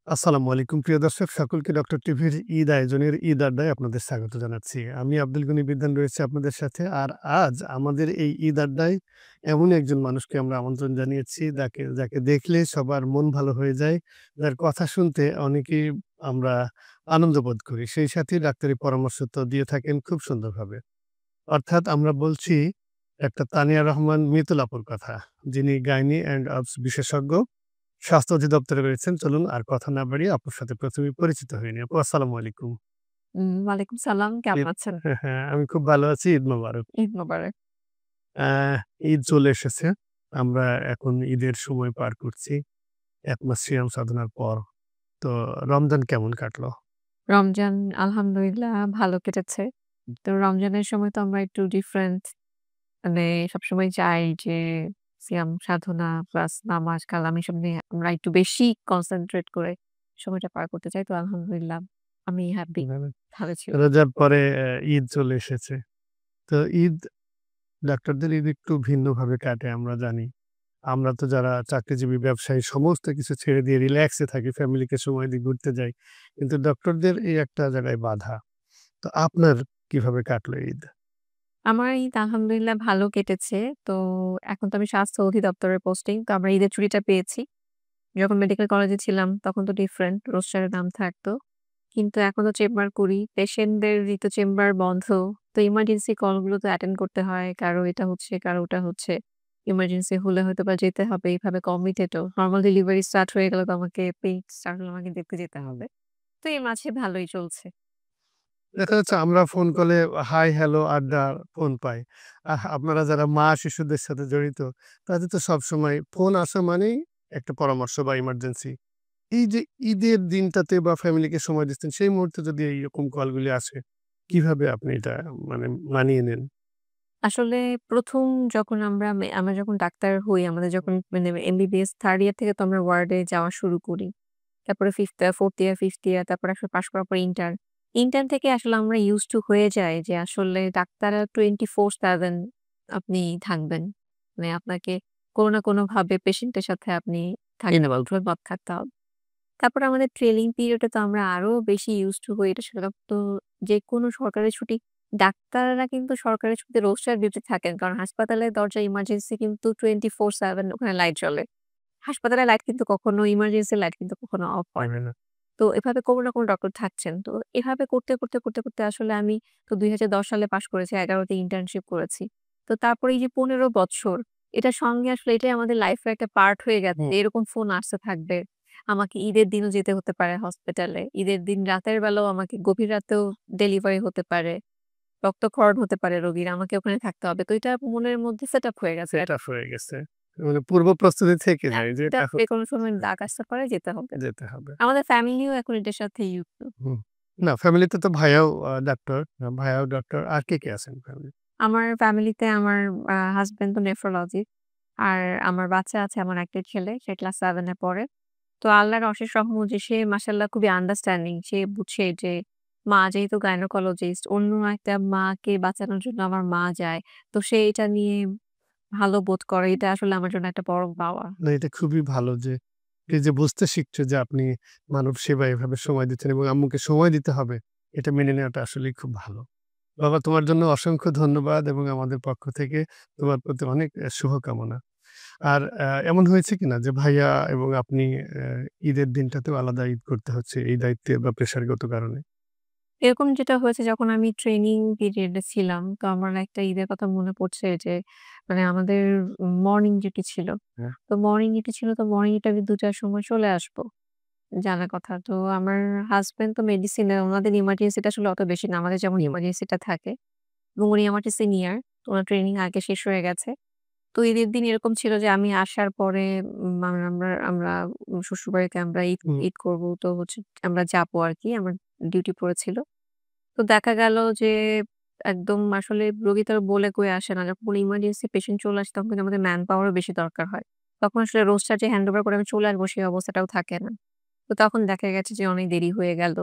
আসসালামু আলাইকুম প্রিয় দর্শক সকলকে ডক্টর টিভির ঈদ আয়োজনের ঈদ আড্ডায় আপনাদের স্বাগত জানাচ্ছি। আমি আব্দুল গনি বিদ্বান রয়েছি আপনাদের সাথে। আর আজ আমাদের এই ঈদ আড্ডায় এমন একজন মানুষকে আমরা আমন্ত্রণ জানিয়েছি যাকে দেখলে সবার মন ভালো হয়ে যায়। যার কথা শুনতে অনেকেই আমরা আনন্দ বোধ করি। সেই সাথে ডাক্তারি পরামর্শ তো দিয়ে থাকেন খুব সুন্দরভাবে। অর্থাৎ আমরা বলছি ডাক্তার তানিয়া রহমান মিতুল আপুর কথা। যিনি গাইনি অ্যান্ড অবস বিশেষজ্ঞ। স্বাস্থ্য অধিদপ্তরে রয়েছেন। চলুন আর কথা না বাড়িয়ে আপুর সাথে ১ম এই পরিচিত হয়ে নিই। আপু আসসালামু আলাইকুম। ওয়ালাইকুম সালাম। কেমন ঈদ আছেন? হ্যাঁ, হ্যাঁ, আমি খুব ভালো আছি। ঈদ মোবারক। ঈদ মোবারক। আ ঈদ চলে এসেছে। আমরা এখন ঈদের সময় পার করছি। ১ মাস সিয়াম সাধনার পর। তো রমজান কেমন কাটলো? রমজান আলহামদুলিল্লাহ ভালো কেটেছে। তো রমজানের সময় তো আমরা একটু ডিফারেন্ট মানে সবসময় চাই যে সিয়াম সাধনা প্লাস নামাজ কালাম এসব নিয়ে আমরা একটু বেশি কনসেনট্রেট করে সময়টা পার করতে চাই। তো আলহামদুলিল্লাহ আমি হ্যাপি। কিভাবে? ভালো ছিল। রোজার পরে ঈদ চলে এসেছে। তো ঈদ ডাক্তারদের ঈদ একটু ভিন্নভাবে কাটে আমরা জানি। আমরা তো যারা চাকরিজীবী ব্যবসায়ী সমস্ত কিছু ছেড়ে দিয়ে রিল্যাক্সে থাকি, ফ্যামিলিকে সময় দিই, ঘুরতে যাই। কিন্তু ডক্টরদের এই একটা জায়গায় বাধা। তো আপনার কিভাবে কাটলো ঈদ? আমার ঈদ আলহামদুলিল্লাহ ভালো কেটেছে। তো এখন তো আমি স্বাস্থ্য অধিদপ্তরের পোস্টিং। তো আমরা ঈদের ছুটিটা পেয়েছি। যখন মেডিকেল কলেজে ছিলাম তখন তো ডিফারেন্ট রোস্টারের নাম থাকতো। কিন্তু এখন তো চেম্বার করি। পেশেন্টদেরই তো চেম্বার বন্ধ। তো ইমার্জেন্সি কলগুলো তো অ্যাটেন্ড করতে হয়। কারো এটা হচ্ছে, কারো ওটা হচ্ছে। ইমার্জেন্সি হলে হয়তোবা যেতে হবে। এইভাবে কমিটেডও। নরমাল ডেলিভারি স্টার্ট হয়ে গেলে তো আমাকে পেইন স্টার্ট হলে আমাকে দেখতে যেতে হবে। তো এই মাঝে ভালোই চলছে। দেখা যাচ্ছে আমরা ফোন কলে হাই, হ্যালো, আড্ডা, ফোন পাই। আপনারা যারা মা শিশুদের সাথে জড়িত, তাদের তো সবসময় ফোন আসা মানেই একটা পরামর্শ বা ইমার্জেন্সি। এই যে ঈদের দিনটাতে বা ফ্যামিলিকে সময় দিচ্ছেন, সেই মুহূর্তে যদি এইরকম কলগুলি আসে, কিভাবে আপনি এটা মানে মানিয়ে নেন? আসলে ১ম যখন আমরা যখন ডাক্তার হই, আমাদের যখন মানে এমবিবিএস 3rd ইয়ার থেকে তো আমরা ওয়ার্ডে যাওয়া শুরু করি। তারপরে 4th ইয়ার, 5th ইয়ার তারপরে আসলে পাস করার পর ইন্টার্ন। ইন্টার্ন থেকে আসলে আমরা used to হয়ে যাই যে আসলে ডাক্তাররা 24/7 আপনি থাকবেন। মানে আপনাকে কোন না কোনভাবে পেশেন্টের সাথে আপনি ইনভলভড থাকতে হবে। তারপরে আমাদের ট্রেনিং পিরিয়ড এ তো আমরা আরো বেশি used to হই। এটার সাথে তো যেকোনো সরকারি ছুটি ডাক্তাররা কিন্তু সরকারি ছুটিতে রোস্টার ডিউটি থাকেন। কারণ হাসপাতালের দরজায় ইমার্জেন্সি কিন্তু 24/7 ওখানে লাইট জ্বলে। হাসপাতালের লাইট কিন্তু কখনো ইমার্জেন্সি লাইট কিন্তু কখনো অফ হয় পারবে না। না। তো এভাবে কোনো না কোনো ডক্টর থাকছেন। তো এভাবে করতে আসলে আমি তো ২০১০ সালে পাস করেছি। ১১ তে ইন্টার্নশিপ করেছি। তো তারপরে এই যে ১৫ বছর এটার সঙ্গে আসলে এটাই আমাদের লাইফ এর একটা পার্ট হয়ে গেছে। হুম। এরকম ফোন আসতে থাকবে। আমাকে ঈদের দিনও যেতে হতে পারে হসপিটালে। ঈদের দিন রাতের বেলাও আমাকে গভীর রাতেও ডেলিভারি হতে পারে। রক্তক্ষরণ হতে পারে রোগীর। আমাকে ওখানে থাকতে হবে। তো এটা মনের মধ্যে সেট আপ হয়ে গেছে। সেট আপ হয়ে গেছে। মানে পূর্ব প্রস্তুতি থেকে হ্যাঁ, যায় যে এটা এটা যেকোনো সময় ডাক আসতে পারে যেতে হবে। যেতে হবে। আমাদের ফ্যামিলিও এখন এটার সাথে used to। হুম। না ফ্যামিলিতে তো ভাইয়াও ডাক্তার, ভাইয়াও ডক্টর। আর কে আছেন ফ্যামিলি? আমার ফ্যামিলিতে আমার হাসব্যান্ড তো নেফ্রোলজিস্ট। আর আমার বাচ্চা আছে আমার একটা ছেলে। সে ক্লাস 7 এ পড়ে। তো আল্লাহর অশেষ রহমত যে সে মাশাআল্লাহ খুবই আন্ডারস্ট্যান্ডিং। সে বুঝে যে মা যেহেতু গাইনোকোলজিস্ট অন্য একটা মাকে বাঁচানোর জন্য আমার মা যায়। তো সে এটা নিয়ে ভালো বোধ করে। এটা আসলে আমার জন্য একটা বড় পাওয়া। না এটা খুবই ভালো যে এই যে বুঝতে শিখছে যে আপনি মানব সেবায় এভাবে সময় দিচ্ছেন এবং আম্মুকে সময় দিতে হবে, এটা মেনে নেওয়াটা আসলেই খুব ভালো। বাবা তোমার জন্য অসংখ্য ধন্যবাদ এবং আমাদের পক্ষ থেকে তোমার প্রতি অনেক শুভকামনা। আর এমন হয়েছে কিনা যে ভাইয়া এবং আপনি ঈদের দিনটাতেও আলাদা ঈদ করতে হচ্ছে এই দায়িত্বের বা প্রেশারগত কারণে? এরকম যেটা হয়েছে যখন আমি ট্রেনিং পিরিয়ড এ ছিলাম, তো আমার একটা ঈদের কথা মনে পড়ছে যে মানে আমাদের মর্নিং ডিউটি ছিল। হ্যাঁ। তো মর্নিং ডিউটি ছিল তো মর্নিং ডিউটি আমি ২ টার সময় চলে আসবো। জানার কথা। তো আমার হাসব্যান্ড তো মেডিসিনে উনাদের ইমার্জেন্সিটা আসলে অত বেশি না। আমাদের যেমন ইমার্জেন্সিটা থাকে এবং উনি আমার চেয়ে সিনিয়র। তো উনার ট্রেনিং আগে শেষ হয়ে গেছে। তো ঈদের দিন এরকম ছিল যে আমি আসার পরে আমরা শ্বশুরবাড়িতে আমরা ঈদ হুম। ঈদ করব। তো হচ্ছে আমরা যাবো আরকি। আমার ডিউটি পড়েছিল। তো দেখা গেল যে একদম আসলে রোগী তো আর বলে কয়ে আসে না। যখন কোনো ইমার্জেন্সি পেশেন্ট চলে আসে তখন কিন্তু আমাদের ম্যান পাওয়ার ও বেশি দরকার হয়। তখন আসলে রোস্টার যে হ্যান্ড ওভার করে আমি চলে আসবো সেই অবস্থাটাও থাকে না। তো তখন দেখা গেছে যে অনেক দেরি হয়ে গেল।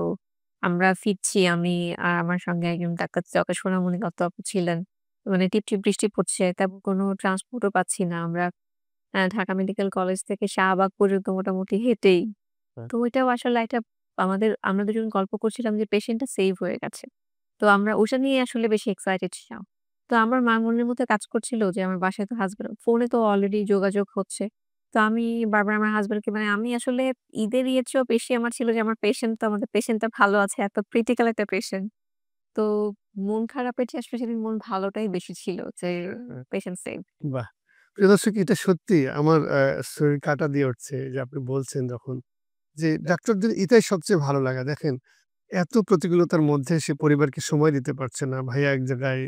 আমরা ফিরছি আমি আর আমার সঙ্গে একজন ডাক্তার যকে সোনামণি কত আপু ছিলেন। মানে টিপটিপ বৃষ্টি পড়ছে। তেমন কোনো ট্রান্সপোর্ট ও পাচ্ছি না। আমরা ঢাকা মেডিকেল কলেজ থেকে শাহবাগ পর্যন্ত মোটামুটি হেঁটেই হ্যাঁ। তো ওইটাও আসলে একটা আমরা দুজন গল্প করছিলাম যে পেশেন্টটা সেভ হয়ে গেছে। তো আমরা ওটা নিয়ে আসলে বেশি এক্সাইটেড ছিলাম। তো আমার মনের মধ্যে কাজ করছিল যে আমার বাসায় তো হাসব্যান্ড ফোনে তো অলরেডি যোগাযোগ হচ্ছে। তো আমি বারবার আমার হাসব্যান্ডকে মানে আমি আসলে ঈদের ইয়ের চেয়েও বেশি আমার ছিল যে আমাদের পেশেন্টটা ভালো আছে। এত ক্রিটিক্যাল একটা পেশেন্ট। তো মন খারাপের চেয়ে আসলে সেদিন মন ভালোটাই বেশি ছিল যে পেশেন্ট সেভ। বাহ! প্রিয় দর্শক, এটা সত্যি আমার শরীর কাঁটা দিয়ে উঠছে যে আপনি বলছেন যখন যে ডাক্তারদের এটাই সবচেয়ে ভালো লাগা। দেখেন, এত প্রতিকূলতার মধ্যে সে পরিবারকে সময় দিতে পারছে না। ভাইয়া এক জায়গায়,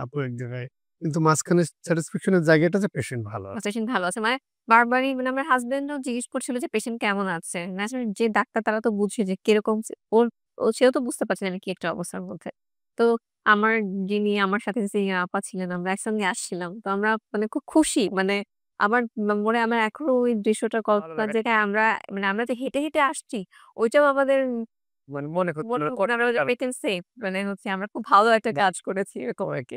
আপু এক জায়গায়। কিন্তু মাঝখানে স্যাটিসফ্যাকশন এর জায়গাটা যে পেশেন্ট ভালো আছে। পেশেন্ট ভালো আছে। মানে বারবারই মানে আমার হাসব্যান্ডও জিজ্ঞেস করছিল যে পেশেন্ট কেমন আছে? না আসলে যে ডাক্তার তারা তো বুঝে যে কিরকম ওর সেও তো বুঝতে পারছে না আমি কি একটা অবস্থার মধ্যে। তো আমার যিনি আমার সাথে সিনিয়র আপা ছিলেন আমরা একসঙ্গে আসছিলাম। তো আমরা মানে খুব খুশি মানে আমার মনে আমার এখনো ওই দৃশ্যটা ভালো কল্পনার লাগা জায়গায় আমরা যে হেঁটে, হেঁটে আসছি ওইটাও আমাদের মানে মনে হচ্ছে মনে না হচ্ছে না আমরা যে পেশেন্ট সেফ মানে হচ্ছে আমরা খুব ভালো একটা কাজ করেছি এরকম আরকি।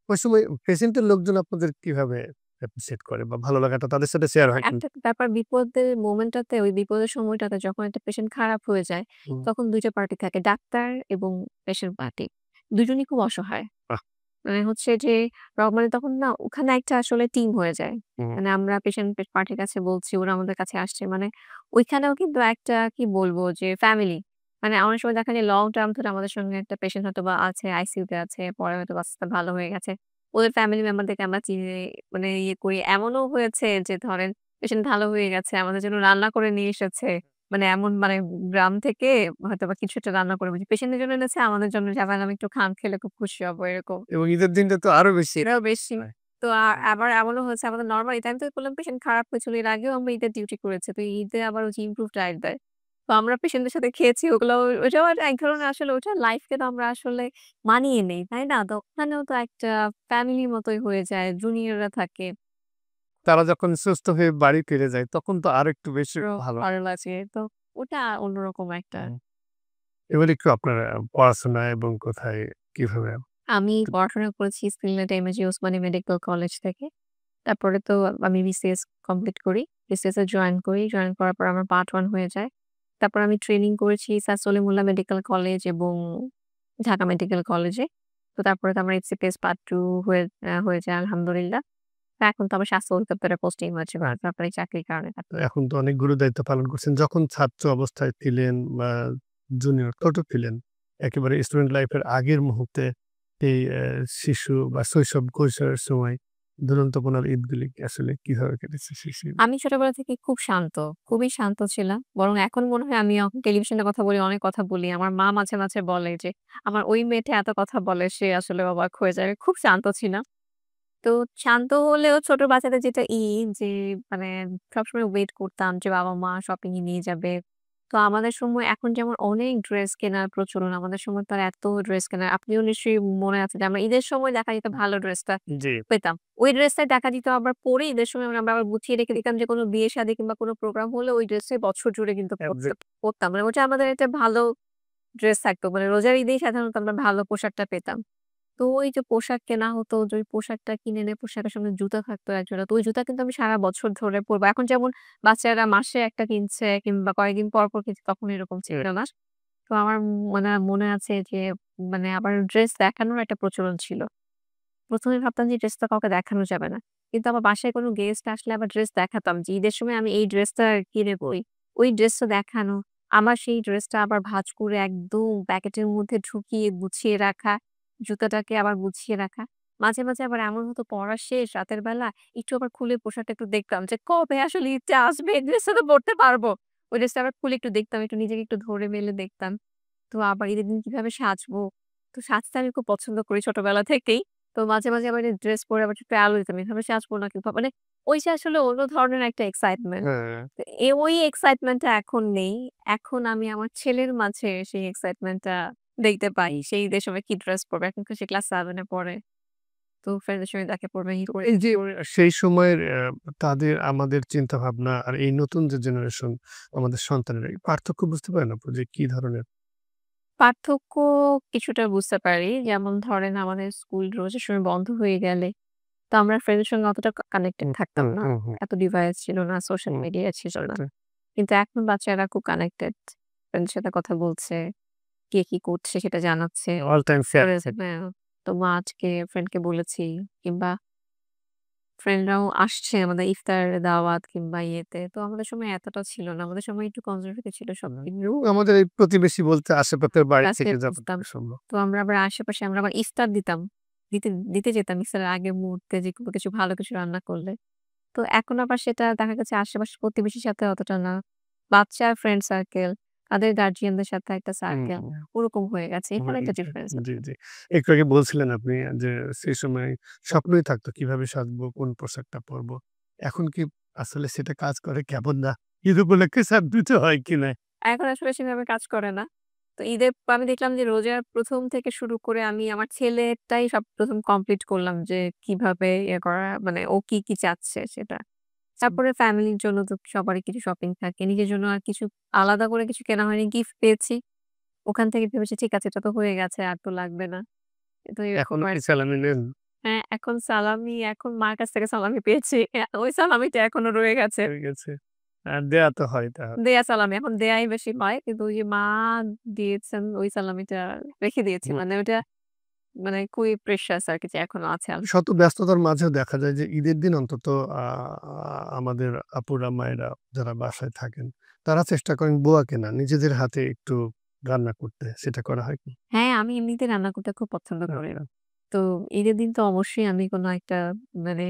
ওই সময় পেশেন্টের লোকজন আপনাদের কিভাবে অ্যাপ্রিশিয়েট করে বা ভালো লাগাটা তাদের সাথে শেয়ার হয় একটা কিন্তু? ব্যাপার বিপদের মোমেন্টটাতে ওই বিপদের সময়টাতে যখন একটা পেশেন্ট খারাপ হয়ে যায়, হুম, তখন ২ টা পার্টি থাকে। ডাক্তার এবং পেশেন্ট পার্টি। দুজনই খুব অসহায়। বাহ! মানে হচ্ছে যে মানে তখন না ওখানে একটা আসলে টিম হয়ে যায়। হুম, মানে আমরা পেশেন্ট পার্টির কাছে বলছি, ওরা আমাদের কাছে আসছে। মানে ওইখানেও কিন্তু একটা কি বলবো যে ফ্যামিলি। মানে অনেক সময় দেখা যায় লং টার্ম ধরে আমাদের সঙ্গে একটা পেশেন্ট হয়তোবা আছে, আইসিইউতে আছে। পরে হয়তোবা আস্তে, আস্তে ভালো হয়ে গেছে। ওদের ফ্যামিলি মেম্বারদেরকে আমরা চিনি মানে ইয়ে করি। এমনও হয়েছে যে ধরেন পেশেন্ট ভালো হয়ে গেছে। আমাদের জন্য রান্না করে নিয়ে এসেছে। মানে এমন মানে গ্রাম থেকে হয়তোবা কিছু একটা রান্না করে পেশেন্টের জন্য এনেছে, আমাদের জন্য যাবেন আমি একটু খান খেলে খুব খুশি হব এরকম। এবং ঈদের দিনটা তো আরো বেশি। সেটাও বেশি। হয়। তো আবার এমনও হয়েছে আমাদের নরমাল ঈদে আমি তো বললাম পেশেন্ট খারাপ হয়েছিল। এর আগেও আমরা ঈদের ডিউটি করেছি। তো ঈদে আবার হচ্ছে ইমপ্রুভ ডায়েট দেয়। তো আমরা পেশেন্টদের সাথে খেয়েছি ওগুলো ওইটাও এক ধরনের আসলে ওটা লাইফকে তো আমরা আসলে মানিয়ে নেই, তাই না? তো ওখানেও তো একটা ফ্যামিলির মতোই হয়ে যায়। জুনিয়ররা থাকে। তারা যখন সুস্থ হয়ে বাড়ি ফিরে যায় তখন তো আরেকটু বেশি আরো ভালো। ভালো লাগে। তো ওটা অন্যরকম একটা হুম। এবার একটু আপনার পড়াশোনা এবং কোথায় কিভাবে? আমি পড়াশোনা করেছি Sylhet MAG Osmani medical college থেকে। তারপরে তো আমি বিসিএস কমপ্লিট করি। বিসিএস এ জয়েন করি। জয়েন করার পর আমার পার্ট 1 হয়ে যায়। তারপর আমি ট্রেনিং করেছি স্যার সলিমুল্লাহ মেডিকেল কলেজ এবং ঢাকা মেডিকেল কলেজে। তো তারপরে তো আমার এফসিপিএস পার্ট 2 হয়ে যায় আলহামদুলিল্লাহ। তো এখন তো আমার স্বাস্থ্য অধিদপ্তরে পোস্টিং হয়েছে সরকারি চাকরির কারণে। তো এখন তো অনেক গুরু দায়িত্ব পালন করছেন। যখন ছাত্র অবস্থায় ছিলেন বা জুনিয়র ছোট ছিলেন, একেবারে স্টুডেন্ট লাইফ এর আগের মুহূর্তে এই শিশু বা শৈশব কৈশোরের সময় দুরন্তপনার ঈদগুলি আসলে কিভাবে কেটেছে সেই সেই আমি ছোটবেলা থেকে খুব শান্ত, খুবই শান্ত ছিলাম। বরং এখন মনে হয় আমি যখন টেলিভিশনে কথা বলি, অনেক কথা বলি। আমার মা মাঝে, মাঝে বলে যে, "আমার ওই মেয়েটা এত কথা বলে, সে আসলে অবাক হয়ে যায়।" খুব শান্ত ছিলাম। তো শান্ত হলেও ছোট বাচ্চাদের যেটা যে মানে সবসময় ওয়েট করতাম যে বাবা-মা শপিং এ নিয়ে যাবে। তো আমাদের সময় এখন যেমন অনেক ড্রেস কেনার প্রচলন, আমাদের সময় তো আর এত ড্রেস কেনার আপনিও নিশ্চয়ই মনে আছে যে আমরা ঈদের সময় দেখা যেত ভালো ড্রেসটা জি, পেতাম। ওই ড্রেসটাই দেখা দিত আবার পরে ঈদের সময় আমরা আবার গুছিয়ে রেখে দিতাম যে কোনো বিয়ে-শাদী কিংবা কোনো প্রোগ্রাম হলে ওই ড্রেসটাই বছর জুড়ে কিন্তু এক্সাক্ট পড়তাম। মানে ওটা আমাদের একটা ভালো ড্রেস থাকতো। মানে রোজার ঈদেই সাধারণত আমরা ভালো পোশাকটা পেতাম। তো ওই যে পোশাক কেনা হতো, যে ওই পোশাকটা কিনে এনে পোশাকের সঙ্গে জুতা থাকতো এক জোড়া। তো ওই জুতা কিন্তু আমি সারা বছর ধরে পরবো। এখন যেমন বাচ্চারা মাসে একটা কিনছে কিংবা কয়েকদিন পর, পর কিনছে তখন এরকম ছিল না। তো আমার মানে মনে আছে যে মানে আবার ড্রেস দেখানোর একটা প্রচলন ছিল। ১ম এ ভাবতাম যে ড্রেসটা কাউকে দেখানো যাবে না। কিন্তু আমার বাসায় কোনো গেস্ট আসলে আবার ড্রেস দেখাতাম যে ঈদের সময় আমি এই ড্রেসটা কিনেবই। ওই ড্রেসটা দেখানো। আমার সেই ড্রেসটা আবার ভাঁজ করে একদম প্যাকেটের মধ্যে ঢুকিয়ে গুছিয়ে রাখা। জুতাটাকে আবার গুছিয়ে রাখা। মাঝে, মাঝে আবার এমন হতো পড়া শেষ রাতের বেলা একটু আবার খুলে পোশাকটা একটু দেখতাম যে কবে আসলে ঈদটা আসবে এই ড্রেসটা তো পড়তে পারবো। ওই ড্রেসটা আবার খুলে একটু দেখতাম, একটু নিজেকে একটু ধরে মেলে দেখতাম। তো আবার ঈদের দিন কিভাবে সাজবো? তো সাজতে আমি খুব পছন্দ করি ছোটবেলা থেকেই। তো মাঝে, মাঝে আবার এই ড্রেস পরে আবার একটু আলো দিতাম। এভাবে সাজবো না কিভাবে মানে ওই যে আসলে অন্য ধরনের একটা এক্সাইটমেন্ট। হ্যাঁ, তো ওই এক্সাইটমেন্ট টা এখন নেই। এখন আমি আমার ছেলের মাঝে সেই এক্সাইটমেন্ট টা দেখতে পাই। সে ঈদের সময় কি ড্রেস পড়বে। এখন তো সে ক্লাস 7 এ পড়ে। তো ফ্রেন্ডদের সঙ্গে তাকে পড়বে ঈদ তো করে এই যে সেই সময়ের তাদের আমাদের চিন্তাভাবনা আর এই নতুন যে জেনারেশন আমাদের সন্তানেরা এই পার্থক্য বুঝতে পারেন আপু যে কি ধরনের? পার্থক্য কিছুটা বুঝতে পারি। যেমন ধরেন আমাদের স্কুল রোজার সময় বন্ধ হয়ে গেলে তো আমরা ফ্রেন্ডের সঙ্গে অতটা কানেক্টেড হুম, থাকতাম হুম, না। হুম, হুম, এত ডিভাইস ছিল না, সোশ্যাল হুম, মিডিয়া ছিল না। সেটাই। কিন্তু এখন বাচ্চারা খুব কানেক্টেড। ফ্রেন্ডের সাথে কথা বলছে, কে কি করছে সেটা জানাচ্ছে। অল টাইম শেয়ার করে থাকে। হ্যাঁ, তো মা আজকে ফ্রেন্ডকে বলেছি কিংবা ফ্রেন্ডরাও আসছে আমাদের ইফতার দাওয়াত কিংবা ইয়েতে। তো আমাদের সময় এতটা ছিল না। আমাদের সময় একটু কনজারভেটিভ ছিল সবকিছু। এবং আমাদের এই প্রতিবেশী বলতে আশেপাশের বাড়ি কাছে থেকে বুঝতাম। যতটুকু সম্ভব। তো আমরা আবার আশেপাশে আমরা আবার ইফতার দিতাম। দিতে দিতে যেতাম ইফতারের আগের মুহূর্তে যে কোনো কিছু ভালো কিছু রান্না করলে। তো এখন আবার সেটা দেখা গেছে আশেপাশের প্রতিবেশীর সাথে অতটা না। বাচ্চার ফ্রেন্ড সার্কেল, তাদের গার্ডিয়ানদের সাথে একটা হুম, সার্কেল হুম। ওরকম হয়ে গেছে। এখানে একটা হয়েছে। ডিফারেন্স জি, আছে। জি। একটু আগে বলছিলেন আপনি যে সেই সময় স্বপ্নই থাকতো কিভাবে সাজবো, কোন পোশাকটা পরবো। এখন কি আসলে সেটা কাজ করে কেমন না? ঈদ উপলক্ষে দিতে হয় কিনা? এখন আসলে সেভাবে কাজ করে না। তো ঈদের আমি দেখলাম যে রোজার ১ম থেকে শুরু করে আমি আমার ছেলেরটাই সব ১ম কমপ্লিট করলাম যে কিভাবে ইয়ে করা মানে ও কি, কি চাচ্ছে সেটা। তারপরে ফ্যামিলির জন্য তো সবারই কিছু শপিং থাকে। নিজের জন্য আর কিছু আলাদা করে কিছু কেনা হয়নি। গিফট পেয়েছি। ওখান থেকে ভেবেছি ঠিক আছে এটা তো হয়ে গেছে আর তো লাগবে না। তো এরকম এখনো কি আরকি। সালামি নেন? হ্যাঁ, এখন মার কাছ থেকে সালামি পেয়েছি। ওই সালামিটা এখনো রয়ে গেছে। হয়ে গেছে। দেয়া তো হয় তাহলে। দেয়া সালামি। এখন দেয়াই বেশি হয়। কিন্তু ওই যে মা দিয়েছেন ওই সালামিটা রেখে দিয়েছি। হুম। মানে ওটা মানে খুবই প্রেশাস আরকি যে এখনো আছে শত ব্যস্ততার মাঝেও দেখা যায় যে ঈদের দিন অন্তত আ আমাদের আপুরা মায়েরা যারা বাসায় থাকেন, তারা চেষ্টা করেন বোয়া কেনা, নিজেদের হাতে একটু রান্না করতে। সেটা করা হয় কি? হ্যাঁ, আমি এমনিতে রান্না করতে খুব পছন্দ করি। আচ্ছা। তো ঈদের দিন তো অবশ্যই আমি কোনো একটা মানে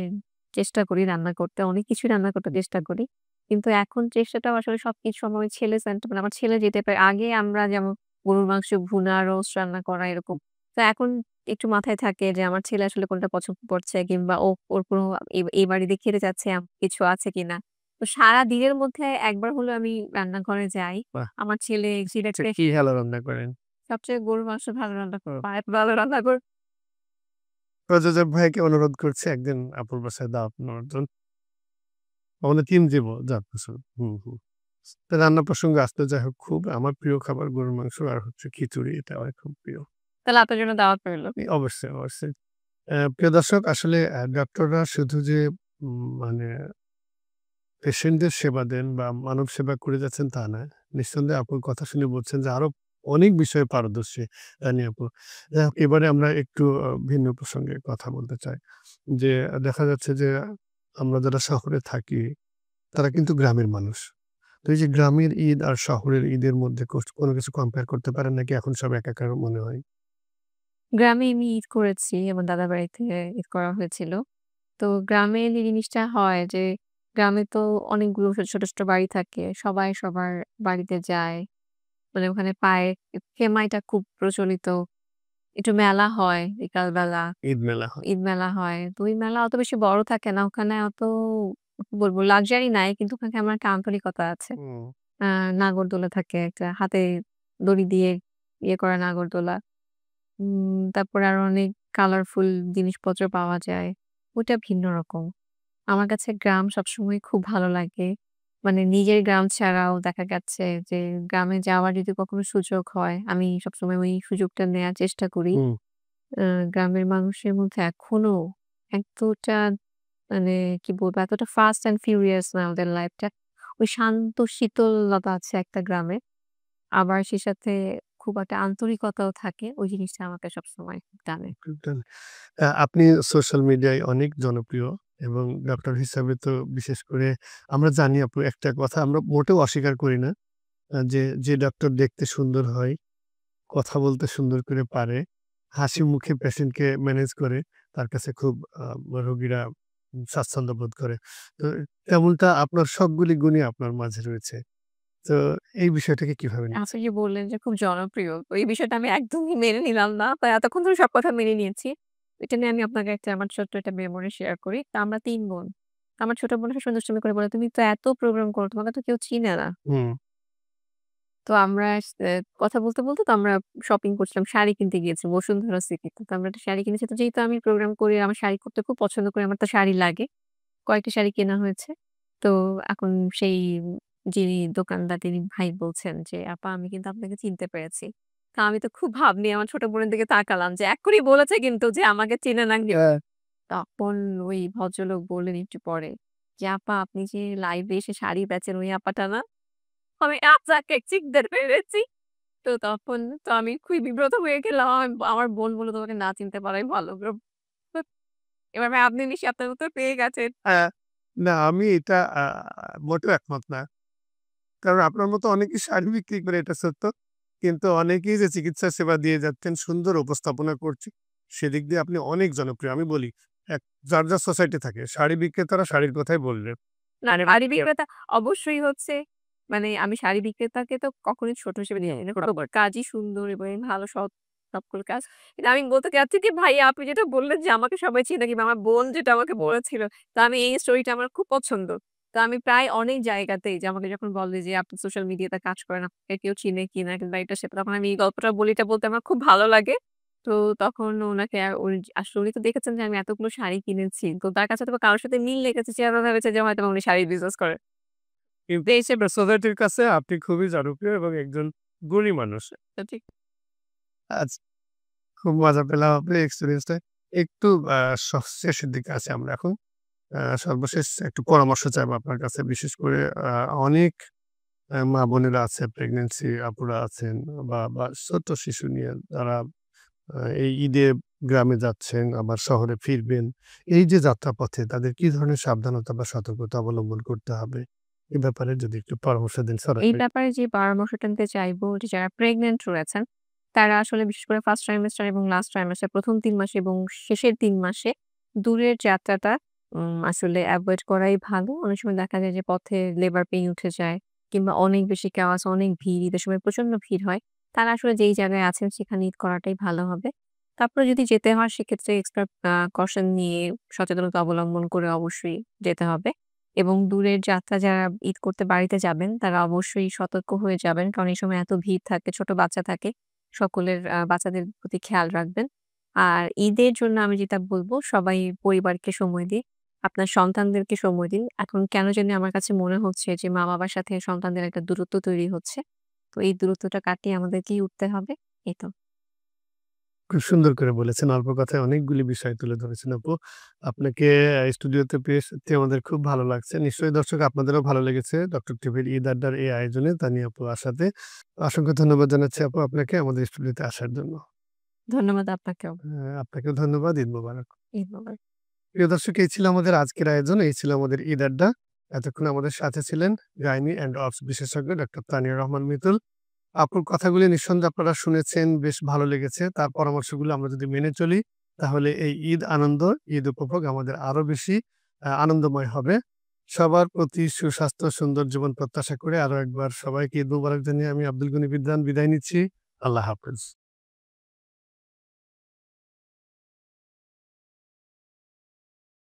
চেষ্টা করি রান্না করতে। অনেক কিছুই রান্না করতে চেষ্টা করি। কিন্তু এখন চেষ্টাটাও আসলে সবকিছু আমার ছেলে মানে আমার ছেলে যেতে পারে। আগে আমরা যেমন গরুর মাংস ভুনা, রোস্ট রান্না করা এরকম। তো এখন একটু মাথায় থাকে যে আমার ছেলে আসলে কোনটা পছন্দ করছে কিংবা ওর কোনো এই বাড়িতে খেতে চাচ্ছে এমন কিছু আছে কিনা। তো সারাদিনের মধ্যে একবার হলেও আমি রান্নাঘরে যাই। বাহ! আমার ছেলে আচ্ছা সিলেক্টে কি ভালো রান্না করেন? সবচেয়ে গরুর মাংস ভালো রান্না ও পায়েস ভালো রান্না করে প্রযোজক ভাইকে অনুরোধ করছি একদিন আপুর বাসায় দাওয়াত নেওয়ার জন্য। আমাদের টিম যাব যাচ্ছে। হুম, হুম। তো রান্না প্রসঙ্গে আসতে যাই হোক খুব আমার প্রিয় খাবার গরুর মাংস আর হচ্ছে খিচুড়ি এটা আমার খুব প্রিয়। তাহলে আপনার জন্য দাওয়াত রইল। অবশ্যই, অবশ্যই। প্রিয় দর্শক আসলে ডক্টররা শুধু যে মানে পেশেন্টদের সেবা দেন বা মানব সেবা করে যাচ্ছেন তা না। নিঃসন্দেহে আপুর কথা শুনে বলছেন যে আরো অনেক বিষয়ে পারদর্শী রানী আপু। এবারে আমরা একটু ভিন্ন প্রসঙ্গে কথা বলতে চাই। যে দেখা যাচ্ছে যে আমরা যারা শহরে থাকি তারা কিন্তু গ্রামের মানুষ। তো এই যে গ্রামের ঈদ আর শহরের ঈদের মধ্যে কোনো কিছু কম্পেয়ার করতে পারেন নাকি এখন সব একাকার মনে হয়? গ্রামে আমি ঈদ করেছি। আমার দাদার বাড়িতে ঈদ করা হয়েছিল। তো গ্রামে যে জিনিসটা হয় যে গ্রামে তো অনেকগুলো ছোট, ছোট বাড়ি থাকে। সবাই সবার বাড়িতে যায়। মানে ওখানে পায় সেমাইটা খুব প্রচলিত। একটু মেলা হয় বিকালবেলা। ঈদ মেলা হয়। ঈদ মেলা হয়। তো ওই মেলা অত বেশি বড় থাকে না। ওখানে অত কি বলবো লাক্সারি নাই কিন্তু ওখানে কেমন একটা আন্তরিকতা আছে। হুম, আ নাগরদোলা থাকে একটা হাতে দড়ি দিয়ে ইয়ে করা নাগরদোলা। তারপরে আরো অনেক কালারফুল জিনিসপত্র পাওয়া যায়। ওটা ভিন্ন রকম। আমার কাছে গ্রাম সবসময় খুব ভালো লাগে। মানে নিজের গ্রাম ছাড়াও দেখা গেছে যে গ্রামে যাওয়ার যদি কখনো সুযোগ হয়, আমি সবসময় ওই সুযোগটা নেয়ার চেষ্টা করি। হুম। আ গ্রামের মানুষের মধ্যে এখনো এতটা মানে কি বলবো এতটা ফাস্ট অ্যান্ড ফিউরিয়াস না ওদের লাইফটা। ওই শান্ত শীতলতা আছে একটা গ্রামে। আবার সে সাথে খুব একটা আন্তরিকতাও থাকে। ওই জিনিসটা আমাকে সবসময় খুব টানে। আপনি সোশ্যাল মিডিয়ায় অনেক জনপ্রিয় এবং ডক্টর হিসাবে তো বিশেষ করে আমরা জানি আপু একটা কথা আমরা মোটেও অস্বীকার করি না। যে ডক্টর দেখতে সুন্দর হয়, কথা বলতে সুন্দর করে পারে, হাসি মুখে পেশেন্টকে ম্যানেজ করে, তার কাছে খুব রোগীরা স্বাচ্ছন্দ্য বোধ করে। তো তেমনটা আপনার সবগুলি গুণই আপনার মাঝে রয়েছে। তো এই বিষয়টাকে কিভাবে আপনি নিচ্ছেন? যে বললেন যে খুব জনপ্রিয়। তো এই বিষয়টা আমি একদমই মেনে নিলাম না। তো এতক্ষণ ধরে সব কথা মেনে নিয়েছি। এটা নিয়ে আমি আপনাকে আমার ছোট্ট একটা মেমোরি শেয়ার করি। তো আমরা ৩ বোন। আমার ছোট বোন সবসময় দুষ্টামি করে বলে, "তুমি তো এত প্রোগ্রাম করো, তোমাকে তো কেউ চিনে না।" হুম, তো আমরা কথা বলতে, বলতে তো আমরা শপিং করছিলাম। শাড়ি কিনতে গিয়েছি বসুন্ধরা সিটিতে। তো আমরা একটা শাড়ি কিনেছি। তো যেহেতু আমি প্রোগ্রাম করি, আমার শাড়ি করতে খুব পছন্দ করি। আমার তো শাড়ি লাগে। কয়েকটা শাড়ি কেনা হয়েছে। তো এখন সেই যিনি দোকানদার তিনি ভাই বলছেন যে, "আপা আমি কিন্তু আপনাকে চিনতে পেরেছি।" তো আমি তো খুব ভাব নিয়ে আমার ছোট বোনের দিকে তাকালাম যে এক্ষুনি বলেছে কিন্তু যে আমাকে চেনে না কেউ। তখন ওই ভদ্রলোক বললেন একটু পরে যে, "আপা আপনি যে লাইভে এসে শাড়ি বেচেন ওই আপাটা না?" আমি আচাকে চিনতে পেরেছি। তো তখন তো আমি খুবই বিব্রত হয়ে গেলাম। আমার বোন বলল, "তোমাকে না চিনতে পারাই ভালো।" এবার ভাই আপনি নিশ্চয়ই আপনার উত্তর পেয়ে গেছেন। হ্যাঁ, না আমি এটা মোটেও একমত না। কারণ আপনার মতো অনেকেই শাড়ি বিক্রি করে এটা সত্য। কিন্তু অনেকেই যে চিকিৎসা সেবা দিয়ে যাচ্ছেন, সুন্দর উপস্থাপনা করছে, সেদিক দিয়ে আপনি অনেক জনপ্রিয়। আমি বলি, এক যার সোসাইটি থাকে, শাড়ি বিক্রেতারা শাড়ির কথাই বলবে। না, শাড়ি বিক্রেতা অবশ্যই হচ্ছে মানে আমি শাড়ি বিক্রেতাকে তো কখনোই ছোট হিসেবে দেখি না। কাজই সুন্দর এবং ভালো সৎ সকল কাজ। কিন্তু আমি বলতে চাচ্ছি যে ভাইয়া আপনি যেটা বললেন যে আমাকে সবাই চিনে কিংবা আমার বোন যেটা আমাকে বলেছিল, তো আমি এই স্টোরিটা আমার খুব পছন্দ। তো আমি প্রায় অনেক জায়গাতেই যে আমাকে যখন বলে যে আপনি সোশ্যাল মিডিয়াতে কাজ করেন, আপনাকে কেউ চিনে কিনা কিংবা এটা সেটা তখন আমি এই গল্পটা বলি, এটা বলতে আমার খুব ভালো লাগে। তো তখন উনাকে আসলে উনি তো দেখেছেন যে আমি এতগুলো শাড়ি কিনেছি। তো তার কাছে হয়তোবা কারো সাথে মিল লেগেছে। সে আবার ভেবেছে যে হয়তোবা উনি শাড়ির বিজনেস করে। কিন্তু তো এসে সোসাইটির কাছে আপনি খুবই জনপ্রিয় এবং একজন গুণী মানুষ। তো ঠিক আচ্ছা, খুব মজা পেলাম আপনার এক্সপেরিয়েন্সটা। একটু আ শেষের দিকে আছি আমরা এখন। সর্বশেষ একটু পরামর্শ চাইবো আপনার কাছে। বিশেষ করে আ অনেক মা-বোনেরা আছে, প্রেগন্যান্সি আপুরা আছেন বা ছোট শিশু নিয়ে তারা এই ঈদে গ্রামে যাচ্ছেন, আবার শহরে ফিরবেন। এই যে যাত্রাপথে তাদের কি ধরনের সাবধানতা বা সতর্কতা অবলম্বন করতে হবে? এ ব্যাপারে যদি একটু পরামর্শ দেন এই সরাসরি। ব্যাপারে যে পরামর্শটা নিতে চাইবো যে যারা প্রেগন্যান্ট রয়েছেন, তারা আসলে বিশেষ করে ফার্স্ট ট্রাইমেস্টার এবং লাস্ট ট্রাইমেস্টার ১ম ৩ মাসে এবং শেষের ৩ মাসে দূরের যাত্রাটা আসলে এভয়েড করাই ভালো। অনেক সময় দেখা যায় যে পথে লেবার পেইন উঠে যায় কিংবা অনেক বেশি কেওয়াস, অনেক ভিড়, ঈদের সময় প্রচন্ড ভিড় হয়। তারা আসলে যেই জায়গায় আছেন সেখানে ঈদ করাটাই ভালো হবে। তারপরে যদি যেতে হয় সেক্ষেত্রে এক্সট্রা কশন নিয়ে সচেতনতা অবলম্বন করে অবশ্যই যেতে হবে। এবং দূরের যাত্রা যারা ঈদ করতে বাড়িতে যাবেন, তারা অবশ্যই সতর্ক হয়ে যাবেন। কারণ এই সময় এত ভিড় থাকে, ছোট বাচ্চা থাকে। সকলের বাচ্চাদের প্রতি খেয়াল রাখবেন। আর ঈদের জন্য আমি যেটা বলব, সবাই পরিবারকে সময় দিন। আপনার সন্তানদেরকে সময় দিন। এখন কেন জানি আমার কাছে মনে হচ্ছে যে মা-বাবার সাথে সন্তানদের একটা দূরত্ব তৈরি হচ্ছে। তো এই দূরত্বটা কাটিয়ে আমাদেরকেই উঠতে হবে। এই তো। খুব সুন্দর করে বলেছেন। অল্প কথায় অনেকগুলি বিষয় তুলে ধরেছেন আপু। আপনাকে স্টুডিওতে পেয়ে সত্যি আমাদের খুব ভালো লাগছে। নিশ্চয়ই দর্শক আপনাদেরও ভালো লেগেছে ডক্টর টিভির ঈদ আড্ডার এই আয়োজনে তানিয়া আপু আসাতে। অসংখ্য ধন্যবাদ জানাচ্ছি আপু আপনাকে আমাদের স্টুডিওতে আসার জন্য। ধন্যবাদ আপনাকেও। আপনাকেও ধন্যবাদ। ঈদ মোবারক। ঈদ মোবারক। প্রিয় দর্শক এই ছিল আমাদের আজকের আয়োজন। এই ছিল আমাদের ঈদ আড্ডা। এতক্ষণ আমাদের সাথে ছিলেন গাইনি অ্যান্ড অবস বিশেষজ্ঞ ডক্টর তানিয়া রহমান মিতুল। আপুর কথাগুলি নিঃসন্দেহে আপনারা শুনেছেন, বেশ ভালো লেগেছে। তার পরামর্শগুলো আমরা যদি মেনে চলি, তাহলে এই ঈদ আনন্দ, ঈদ উপভোগ আমাদের আরো বেশি আনন্দময় হবে। সবার প্রতি সুস্বাস্থ্য, সুন্দর জীবন প্রত্যাশা করে আরো একবার সবাইকে ঈদ মুবারক জানিয়ে আমি আব্দুল গনি বিদ্বান বিদায় নিচ্ছি। আল্লাহ হাফেজ।